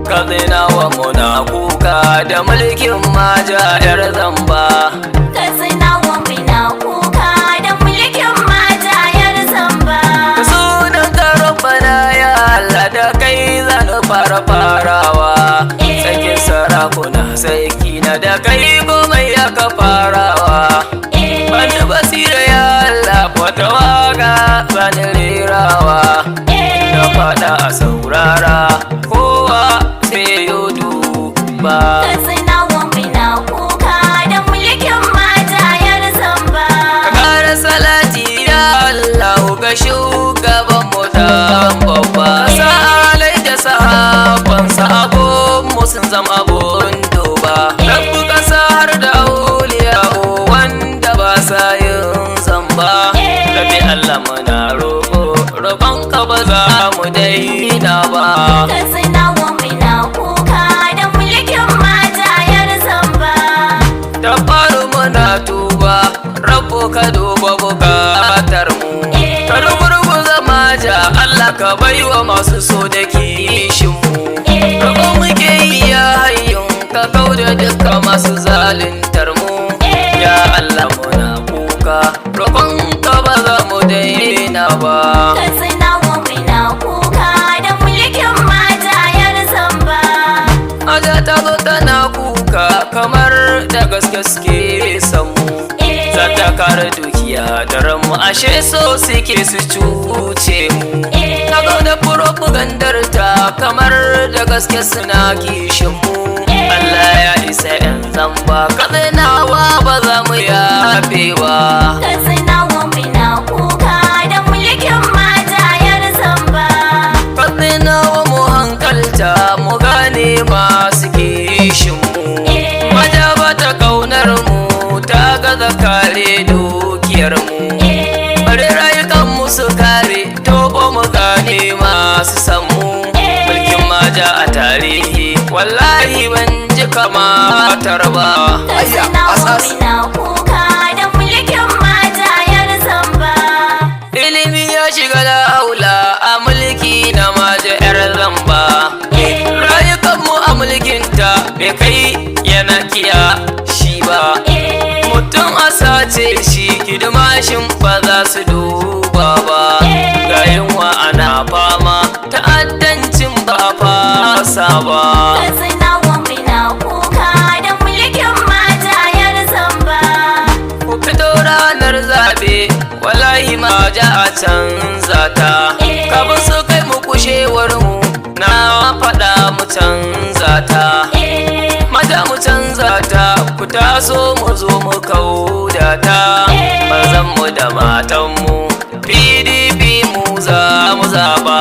Katsinawa muna kuka da mulkin maja 'yar zamba. Katsinawa muna kuka da mulkin maja 'yar zamba. Da sunan ka Rabbana ya Allah da kai zan farawa. Sarkin sarakuna sarki na da kai komai aka farawa. Bani basira ya Allah wata waka zan rerawa. Da faɗa a saurara kowa sai yo duba. Katsinawa muna kuka da mulkin maja 'yar zamba. Ka ƙara salati ya Allah ga shugaban mu dan babba. Salai da sahabansa abun sun zama abun duba. Rabbu kasa har da auliya wanda ba sa yin zamba. Rabbi Allah muna roƙo roƙonka ba za mu daina ba. Katsinawa muna kuka da mulkin maja 'yar zamba. Da faru muna tuba Rabbu ka duba bukatar mu. Ka rugurguza maja Allah ka baiwa masu so da kishin mu. Roƙo muke yi ya hayyun ka kauda duka masu zaluntar mu. Ya Allah muna kuka roƙonka ba za mu daina ba. Katsinawa muna kuka da mulkin maja 'yar zamba. Maja ta zo tana kuka kamar da gaske suke san mu. Za ta kare dukiya da ranmu ashe so suke su cuce mu. Ta zo da propagandar ta kamar da gaske suna kishin mu. Allah ya isa 'yan zamba Katsinawa ba za mu yafe ba. Katsinawa muna kuka da mulkin maja 'yar zamba. Katsinawa mu hankalta mu gane masu kishin mu. Maja ba ta kaunar mu ta gaza kare dukiyar mu. Bari rayukan mu su kare to ba mu gane masu san mu. Mulkin maja a tarihi wallahi ban ji kamatar ba. Katsinawa muna kuka da mulkin maja 'yar zamba. Ilimi ya shiga da haula a mulki na maja 'yar zamba. Rayukanmu a mulkinta bai kai yana kiya shi ba. Mutum a sace shi kidimashin ba za su duba ba. Ga yunwa ana fama ta'addancin ba a fasa ba. Katsinawa muna kuka da mulkin maja 'yar zamba. Ku fito ranar zaɓe wallahi maja a canza ta. Kafin su kai mu kushewar mu na faɗa mu canza ta. Maja mu canza ta ku taso mu zo mu kauda ta. Mazan mu da matan mu PDP mu za mu zaba.